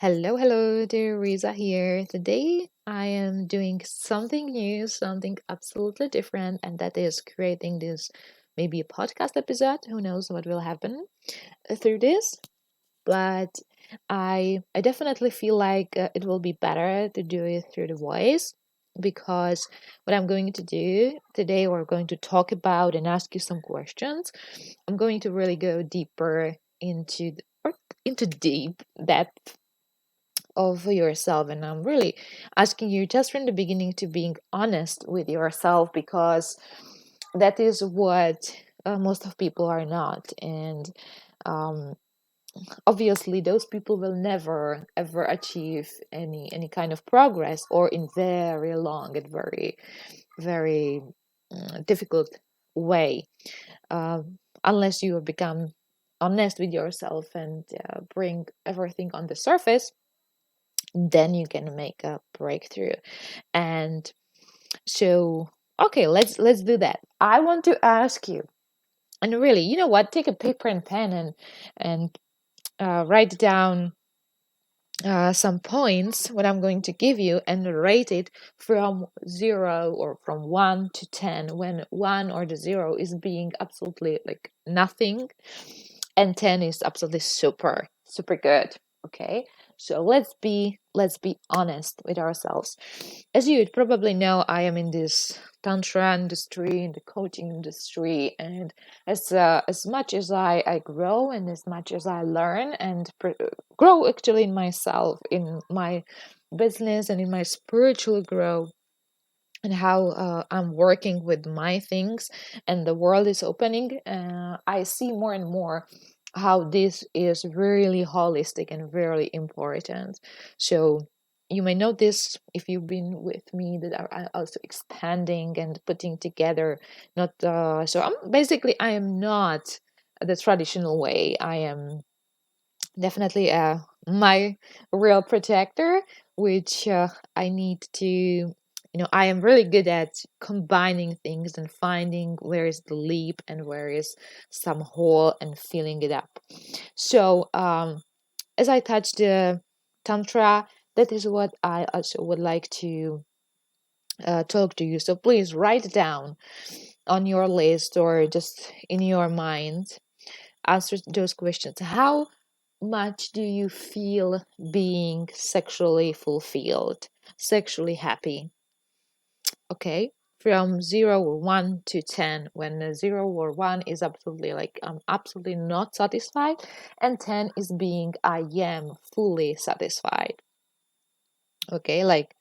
Hello, hello, dear Riza here. Today I am doing something new, something absolutely different, and that is creating this maybe a podcast episode. Who knows what will happen through this? But I definitely feel like it will be better to do it through the voice because what I'm going to do today, we're going to talk about and ask you some questions. I'm going to really go deeper into deep depth of yourself, and I'm really asking you just from the beginning to being honest with yourself, because that is what most of people are not. And um, obviously those people will never ever achieve any kind of progress, or in very long and very difficult way, unless you become honest with yourself and bring everything on the surface. Then you can make a breakthrough. And so, okay, let's do that. I want to ask you, and really, you know what, take a paper and pen and write down some points what I'm going to give you, and rate it from 0 or from 1 to 10, when 1 or the 0 is being absolutely like nothing and 10 is absolutely super good. Okay, so let's be honest with ourselves. As you would probably know, I am in this tantra industry, in the coaching industry, and as much as I grow, and as much as I learn and grow actually in myself, in my business, and in my spiritual growth, and how I'm working with my things, and the world is opening, I see more and more how this is really holistic and really important. So you may notice, if you've been with me, that I'm also expanding and putting together. Not so I'm basically, I am not the traditional way. I am definitely my real protector, which I need to, I am really good at combining things and finding where is the leap and where is some hole and filling it up. So as I touch the tantra, that is what I also would like to talk to you. So please write down on your list or just in your mind, answer those questions. How much do you feel being sexually fulfilled, sexually happy? Okay. From 0 or 1 to 10, when 0 or 1 is absolutely like I'm absolutely not satisfied, and 10 is being I am fully satisfied. Okay, like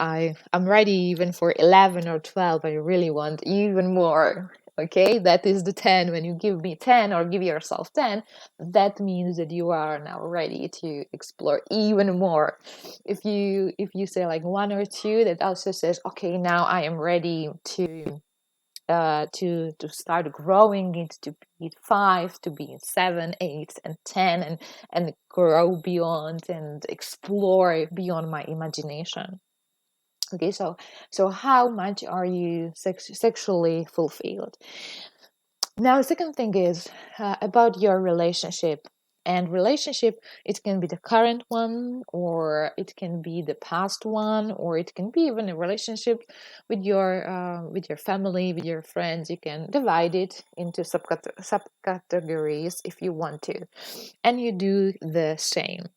I'm ready even for 11 or 12. I really want even more. Okay, that is the 10. When you give me 10 or give yourself 10, that means that you are now ready to explore even more. If you say like 1 or 2, that also says, okay, now I am ready to start growing it, to be 5, to be 7, 8, and 10, and grow beyond and explore beyond my imagination. Okay, so how much are you sexually fulfilled? Now, the second thing is about your relationship. And relationship, it can be the current one, or it can be the past one, or it can be even a relationship with your family, with your friends. You can divide it into subcategories if you want to, and you do the same.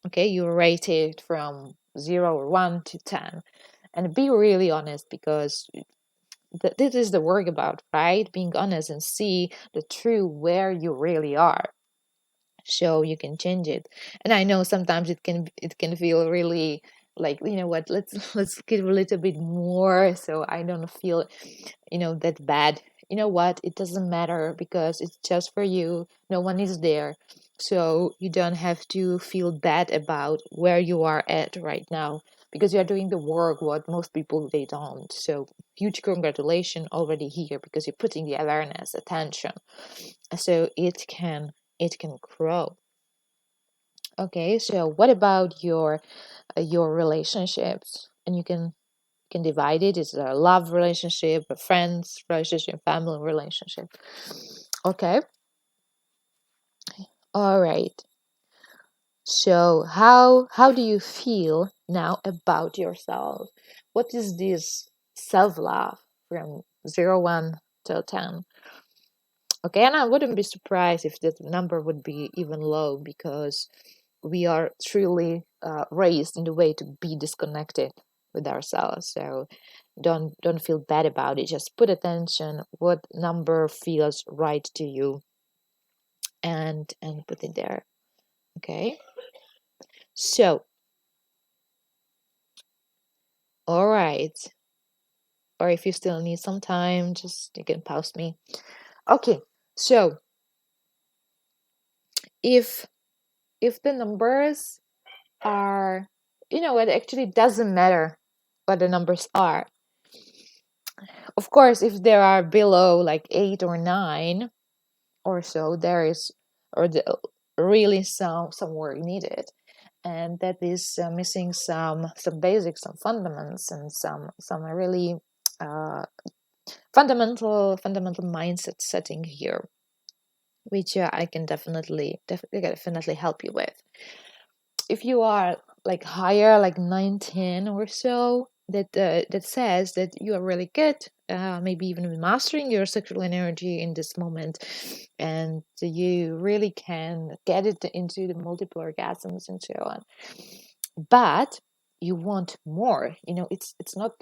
Okay, you rate it from 0 or 1 to 10, and be really honest, because this is the work about, right? Being honest and see the true where you really are, so you can change it. And I know sometimes it can feel really like, you know what, let's give a little bit more so I don't feel that bad. You know what, it doesn't matter, because it's just for you, no one is there, so you don't have to feel bad about where you are at right now, because you're doing the work what most people they don't. So huge congratulations already here, because you're putting the awareness, attention, so it can grow. Okay, so what about your relationships? And you can divide it. It's a love relationship, a friends relationship, family relationship. Okay, all right. So how do you feel now about yourself? What is this self-love from 1 till 10? Okay, and I wouldn't be surprised if the number would be even low, because we are truly raised in the way to be disconnected with ourselves. So don't feel bad about it. Just put attention what number feels right to you, and put it there. Okay. So, all right. Or if you still need some time, just you can pause me. Okay. So, if the numbers are, it actually doesn't matter what the numbers are. Of course, if there are below like 8 or 9 or so, there is, or the, really some work needed, and that is missing some basics, some fundamentals, and some really uh, fundamental mindset setting here, which I can definitely help you with. If you are like higher, like 9, 10 or so, that says that you are really good, maybe even mastering your sexual energy in this moment, and you really can get it into the multiple orgasms and so on. But you want more. It's not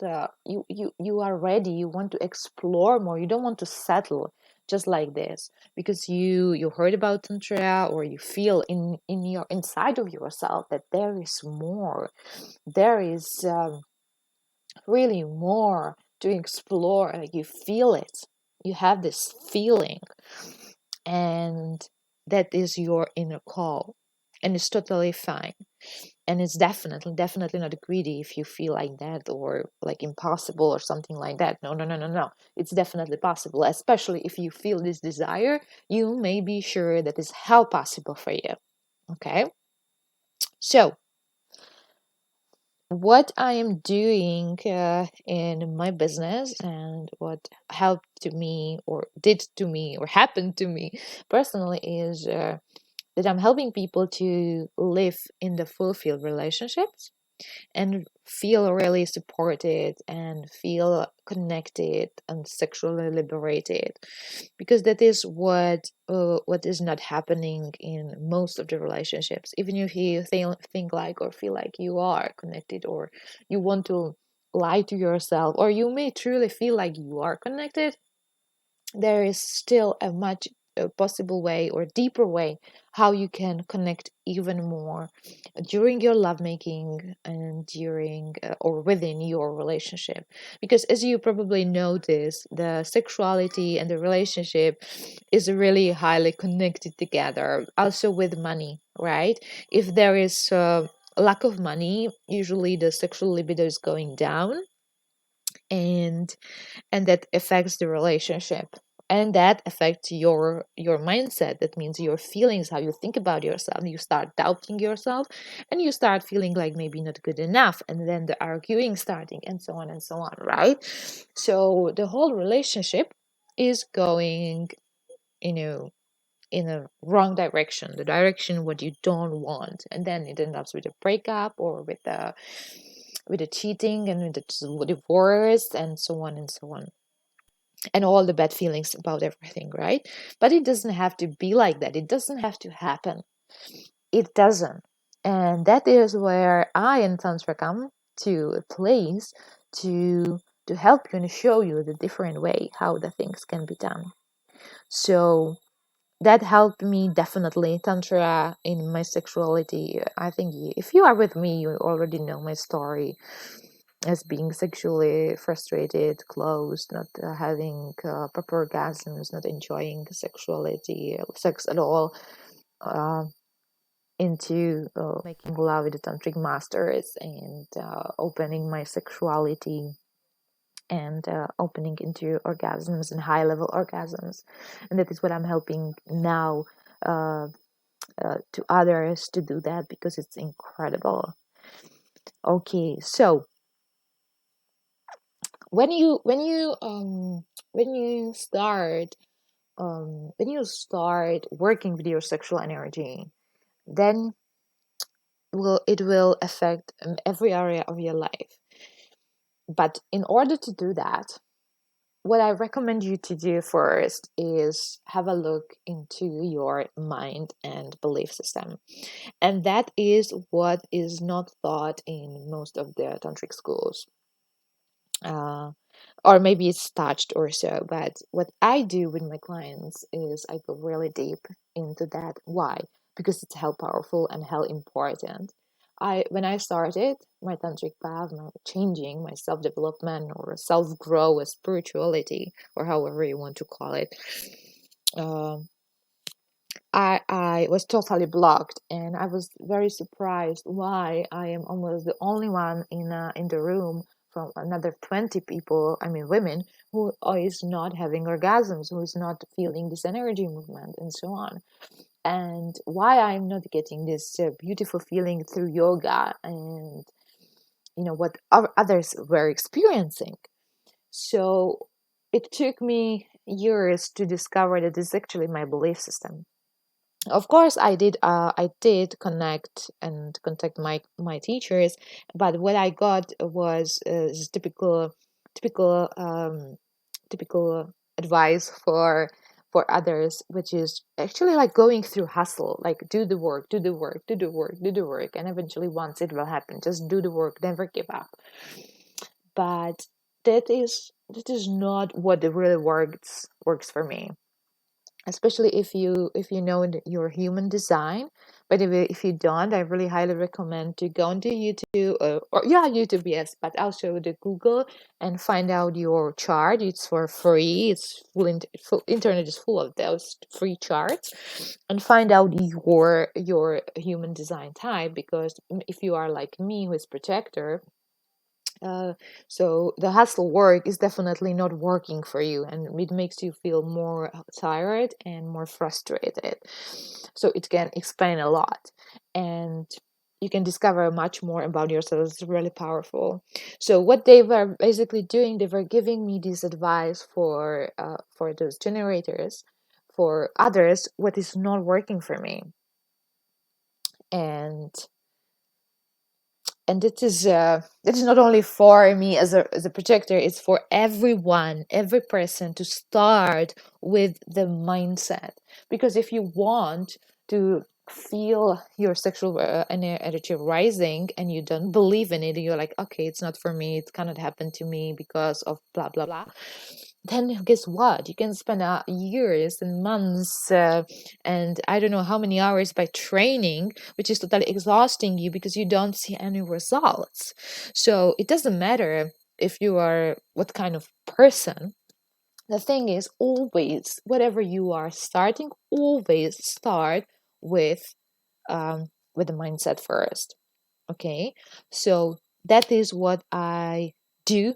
you are ready. You want to explore more. You don't want to settle just like this, because you heard about tantra, or you feel in your inside of yourself that there is more. There is really more to explore. Like, you feel it, you have this feeling, and that is your inner call, and it's totally fine. And it's definitely not greedy if you feel like that, or like impossible or something like that. No, no, no, no, no. It's definitely possible, especially if you feel this desire. You may be sure that is how possible for you. Okay. So what I am doing in my business, and what helped to me, or did to me, or happened to me personally, is that I'm helping people to live in the fulfilled relationships, and feel really supported, and feel connected, and sexually liberated, because that is what is not happening in most of the relationships. Even if you think like, or feel like you are connected, or you want to lie to yourself, or you may truly feel like you are connected, there is still a much possible way, or deeper way, how you can connect even more during your lovemaking, and during or within your relationship. Because as you probably notice, the sexuality and the relationship is really highly connected together, also with money, right? If there is lack of money, usually the sexual libido is going down, and that affects the relationship, and that affects your mindset. That means your feelings, how you think about yourself. You start doubting yourself, and you start feeling like maybe not good enough, and then the arguing starting, and so on and so on, right? So the whole relationship is going, you know in a wrong direction, the direction what you don't want, and then it ends up with a breakup, or with the cheating, and with the divorce, and so on and so on, and all the bad feelings about everything, right? But it doesn't have to be like that. It doesn't have to happen. It doesn't. And that is where I and Tantra come to a place to help you and show you the different way how the things can be done. So that helped me definitely. Tantra in my sexuality. I think if you are with me, you already know my story as being sexually frustrated, closed, not having proper orgasms, not enjoying sexuality, sex at all, uh, into making love with the tantric masters, and opening my sexuality, and opening into orgasms and high level orgasms. And that is what I'm helping now to others to do that, because it's incredible. Okay, so when you start when you start working with your sexual energy, then will affect every area of your life. But in order to do that, what I recommend you to do first is have a look into your mind and belief system. And that is what is not taught in most of the tantric schools. Uh, or maybe it's touched or so. But what I do with my clients is I go really deep into that. Why? Because it's how powerful and how important. When I started my tantric path, my changing, my self development or self growth, spirituality, or however you want to call it, um, I was totally blocked, and I was very surprised why I am almost the only one in the room from another 20 people, I mean women, who is not having orgasms, who is not feeling this energy movement, and so on. And why I'm not getting this beautiful feeling through yoga and what others were experiencing. So it took me years to discover that this is actually my belief system. Of course I did connect and contact my teachers, but what I got was is typical advice for others, which is actually like going through hustle, like do the work, do the work, do the work, do the work, and eventually once it will happen, just do the work, never give up. But that is not what really works for me, especially if you know your human design. But if you don't, I really highly recommend to go onto YouTube, or yeah, YouTube, yes, but also the Google, and find out your chart. It's for free. It's full internet is full of those free charts, and find out your human design type, because if you are like me, who is protector, uh, so the hustle work is definitely not working for you, and it makes you feel more tired and more frustrated. So it can explain a lot, and you can discover much more about yourself. It's really powerful. So what they were basically doing, they were giving me this advice for those generators, for others, what is not working for me. And and it is not only for me as a projector, it's for everyone, every person, to start with the mindset. Because if you want to feel your sexual energy rising, and you don't believe in it, you're like, okay, it's not for me, it cannot happen to me because of blah blah blah, then guess what? You can spend years and months, and I don't know how many hours by training, which is totally exhausting you because you don't see any results. So it doesn't matter if you are what kind of person. The thing is, always, whatever you are starting, always start with with the mindset first. Okay, so that is what I do,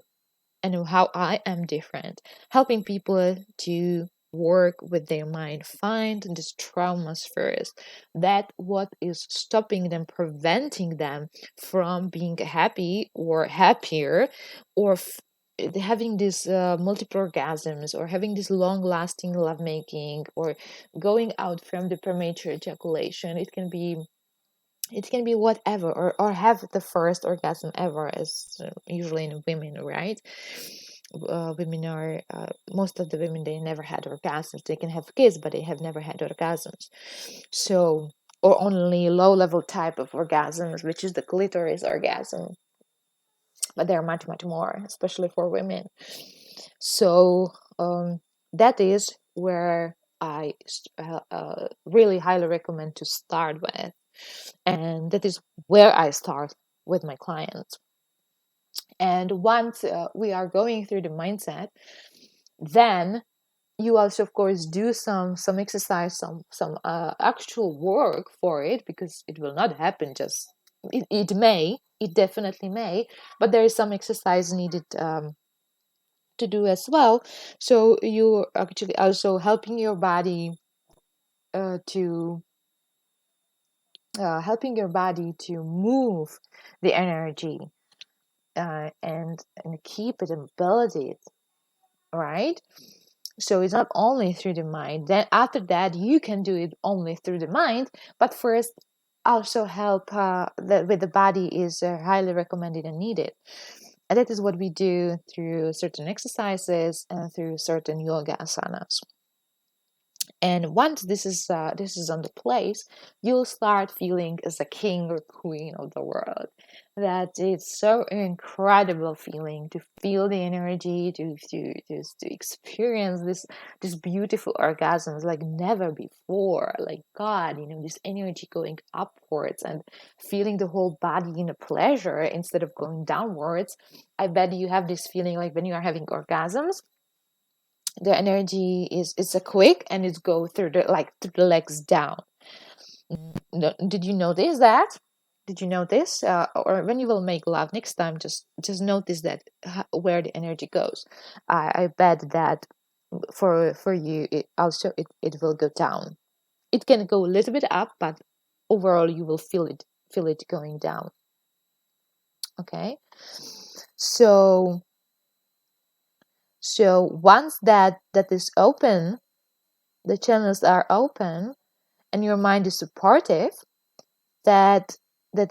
and how I am different, helping people to work with their mind, find these traumas first. That what is stopping them, preventing them from being happy or happier, or having these multiple orgasms, or having this long lasting lovemaking, or going out from the premature ejaculation. It can be whatever, or have the first orgasm ever, as usually in women, right? Women are most of the women, they never had orgasms. They can have kids, but they have never had orgasms. So, or only low level type of orgasms, which is the clitoris orgasm. But there are much more, especially for women. So that is where I really highly recommend to start with, and that is where I start with my clients. And once we are going through the mindset, then you also, of course, do some exercise, some actual work for it, because it will not happen just, it definitely may, but there is some exercise needed to do as well. So you actually also helping your body to move the energy, and keep it and build it, right? So it's not only through the mind. Then after that, you can do it only through the mind. But first, also help with the body is highly recommended and needed. And that is what we do through certain exercises and through certain yoga asanas. And once this is on the place, you'll start feeling as a king or queen of the world. That it's so incredible feeling to feel the energy, to experience this beautiful orgasms like never before. Like God, this energy going upwards and feeling the whole body in a pleasure instead of going downwards. I bet you have this feeling like when you are having orgasms, the energy is a quick and it's go through the legs down. Did you notice that? Did you notice? Or when you will make love next time, just notice that where the energy goes. I bet that for you it will go down. It can go a little bit up, but overall you will feel it going down. Okay, so once that is open, the channels are open, and your mind is supportive, that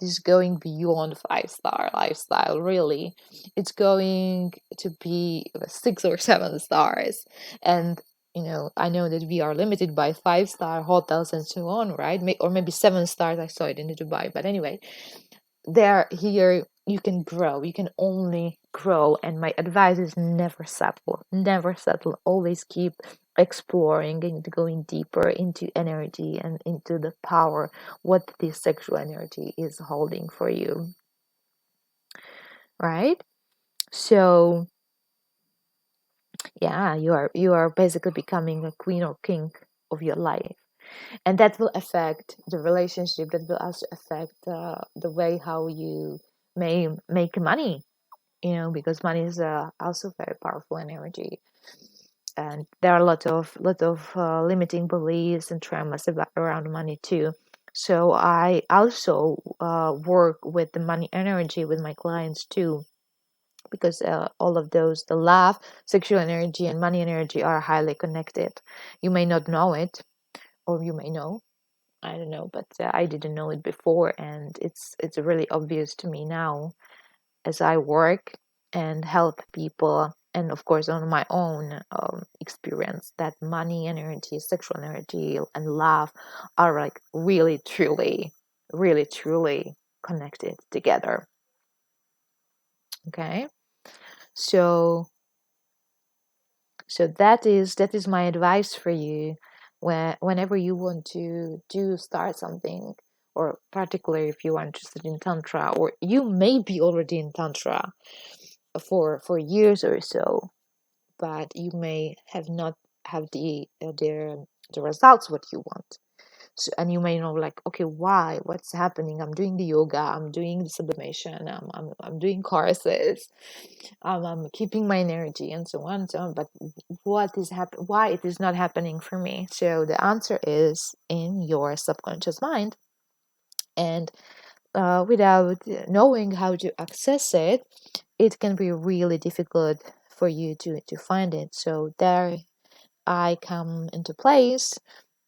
is going beyond 5-star lifestyle. Really, it's going to be 6 or 7 stars. And I know that we are limited by 5-star hotels and so on, right? Or maybe 7 stars. I saw it in Dubai, but anyway, here you can grow, you can only grow. And my advice is never settle, always keep exploring and going deeper into energy and into the power what this sexual energy is holding for you, right? So yeah, you are basically becoming a queen or king of your life, and that will affect the relationship, that will also affect the way how you may make money, because money is also very powerful energy. And there are a lot of limiting beliefs and traumas around money too. So I also work with the money energy with my clients too, because all of those, the love, sexual energy, and money energy, are highly connected. You may not know it, or you may know. I don't know, but I didn't know it before, and it's really obvious to me now as I work and help people, and of course on my own experience, that money energy, sexual energy, and love are like really truly connected together. Okay, so that is my advice for you. Whenever you want to start something, or particularly if you are interested in tantra, or you may be already in tantra for years or so, but you may have not have the results what you want. So, and you may know, like, okay, what's happening? I'm doing the yoga, I'm doing the sublimation, I'm doing courses, I'm keeping my energy, and so on and so on, but why it is not happening for me? So the answer is in your subconscious mind. And without knowing how to access it, it can be really difficult for you to find it. So there I come into place,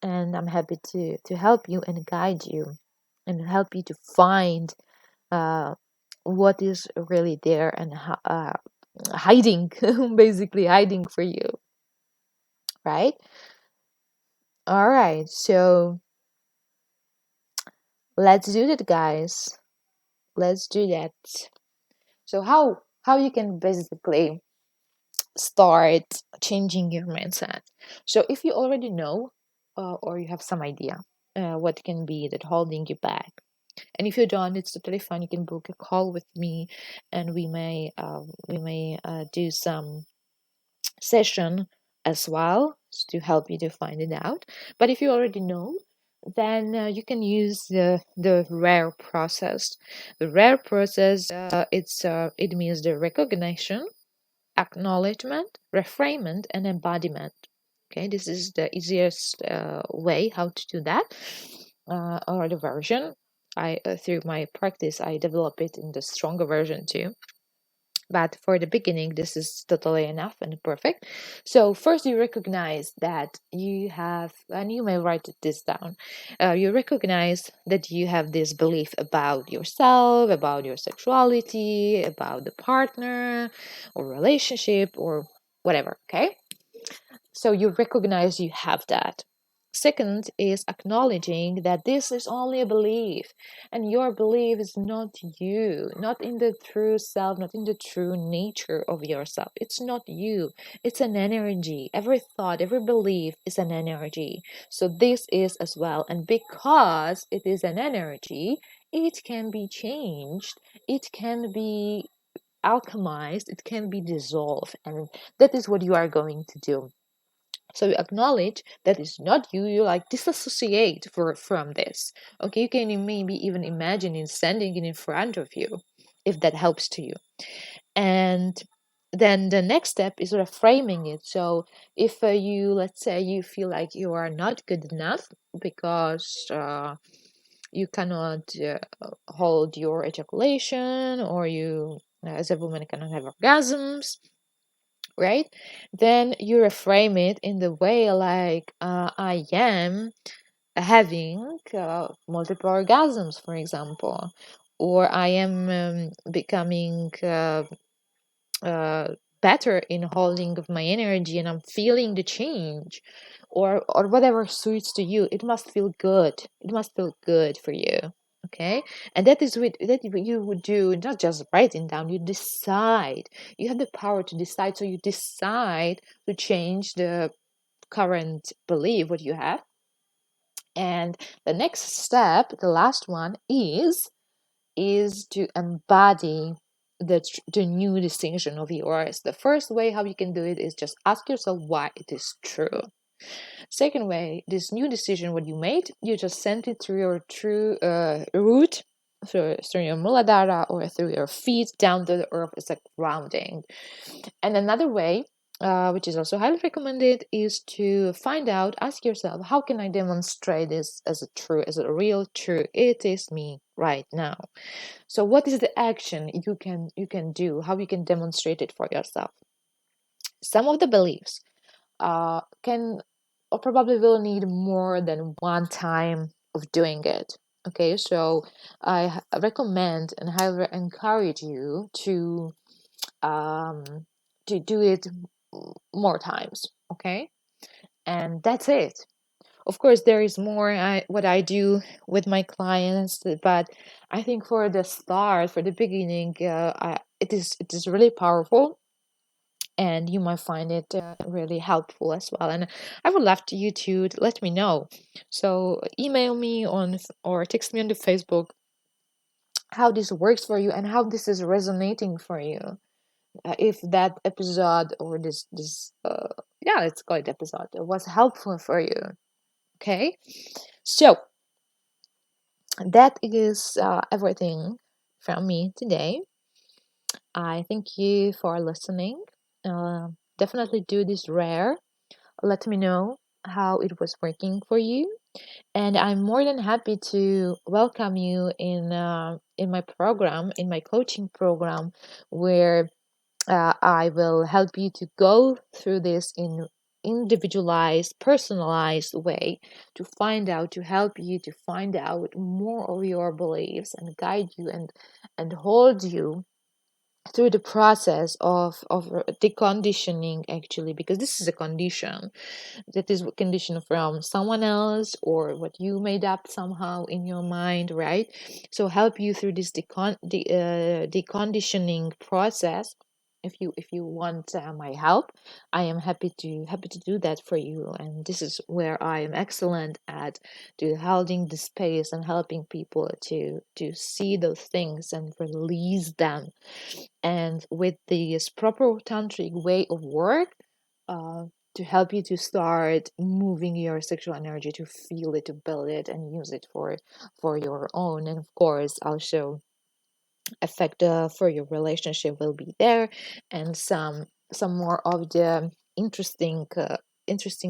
and I'm happy to help you and guide you and help you to find uh, what is really there and hiding, basically hiding for you, right? All right, so let's do that, guys. Let's do that. So how you can basically start changing your mindset. So if you already know, or you have some idea what can be that holding you back, and if you don't, it's totally fine. You can book a call with me, and we may do some session as well to help you to find it out. But if you already know, then you can use the rare process. The rare process, it means the recognition, acknowledgement, reframement, and embodiment. Okay, this is the easiest way how to do that, or the version. I through my practice, I develop it in the stronger version too. But for the beginning, this is totally enough and perfect. So first, you recognize that you have, and you may write this down. You recognize that you have this belief about yourself, about your sexuality, about the partner or relationship or whatever. Okay, so you recognize you have that. Second is acknowledging that this is only a belief, and your belief is not you, not in the true self, not in the true nature of yourself. It's not you, it's an energy. Every thought, every belief is an energy. So this is as well. And because it is an energy, it can be changed, it can be alchemized, it can be dissolved. And that is what you are going to do. So you acknowledge that it's not you. You like disassociate from this. Okay, you can maybe even imagine it standing in front of you, if that helps to you. And then the next step is reframing it. So if you, let's say, you feel like you are not good enough because you cannot hold your ejaculation, or you, as a woman, cannot have orgasms, right? Then you reframe it in the way like, I am having multiple orgasms, for example, or I am becoming uh, better in holding of my energy, and I'm feeling the change, or whatever suits to you. It must feel good. It must feel good for you. Okay, and that is that you would do, not just writing down. You decide. You have the power to decide. So you decide to change the current belief what you have. And the next step, the last one, is to embody the new decision of yours. The first way how you can do it is just ask yourself why it is true. Second way, this new decision what you made, you just send it through your true root, through your muladhara, or through your feet down to the earth. It's like grounding. And another way, which is also highly recommended, is to find out, ask yourself, how can I demonstrate this as a true, as a real true? It is me right now. So what is the action you can do? How you can demonstrate it for yourself? Some of the beliefs can, or probably will need more than one time of doing it. Okay, so I recommend and highly encourage you um, to do it more times. Okay, and that's it. Of course, there is more what I do with my clients, but I think for the start, for the beginning, it is really powerful, and you might find it really helpful as well. And I would love you to let me know. So email me on or text me on the Facebook how this works for you and how this is resonating for you. If that episode or this yeah, let's call it episode, was helpful for you. Okay, so that is everything from me today. I thank you for listening. Uh, Definitely do this rare. Let me know how it was working for you, and I'm more than happy to welcome you in my program, in my coaching program, where I will help you to go through this in individualized, personalized way, to help you to find out more of your beliefs and guide you and hold you through the process of deconditioning, actually, because this is a condition that is conditioned from someone else or what you made up somehow in your mind, right? So help you through this deconditioning process. If you want my help, I am happy to do that for you. And this is where I am excellent at, to holding the space and helping people to see those things and release them. And with this proper tantric way of work, uh, to help you to start moving your sexual energy, to feel it, to build it, and use it for your own. And of course, also effect for your relationship will be there, and some more of the interesting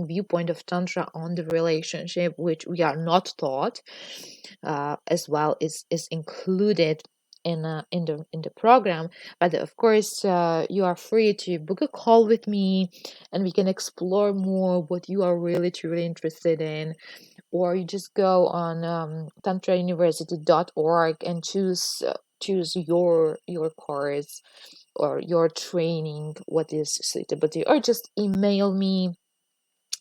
viewpoint of tantra on the relationship, which we are not taught, as well, is included in the program. But of course, you are free to book a call with me, and we can explore more what you are really truly interested in. Or you just go on tantrauniversity.org and choose your course or your training, what is suitable to you, or just email me,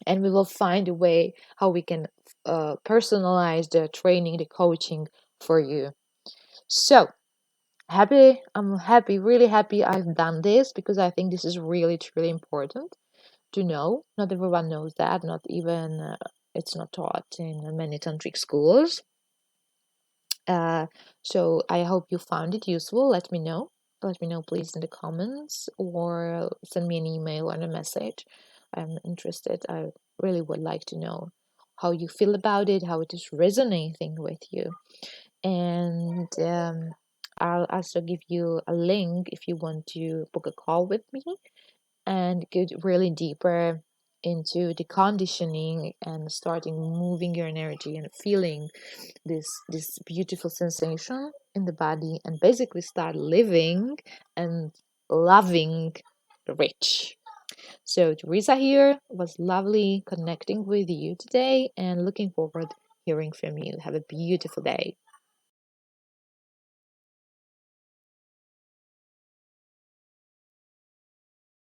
and we will find a way how we can personalize the training, the coaching for you. So I'm happy, really happy I've done this, because I think this is really truly important to know. Not everyone knows that, not even it's not taught in many tantric schools. uh, so I hope you found it useful. Let me know please in the comments, or send me an email or a message. I'm interested. I really would like to know how you feel about it, how it is resonating with you. And I'll also give you a link if you want to book a call with me and get really deeper into the conditioning and starting moving your energy and feeling this beautiful sensation in the body, and basically start living and loving rich. So Teresa here, was lovely connecting with you today, and looking forward hearing from you. Have a beautiful day.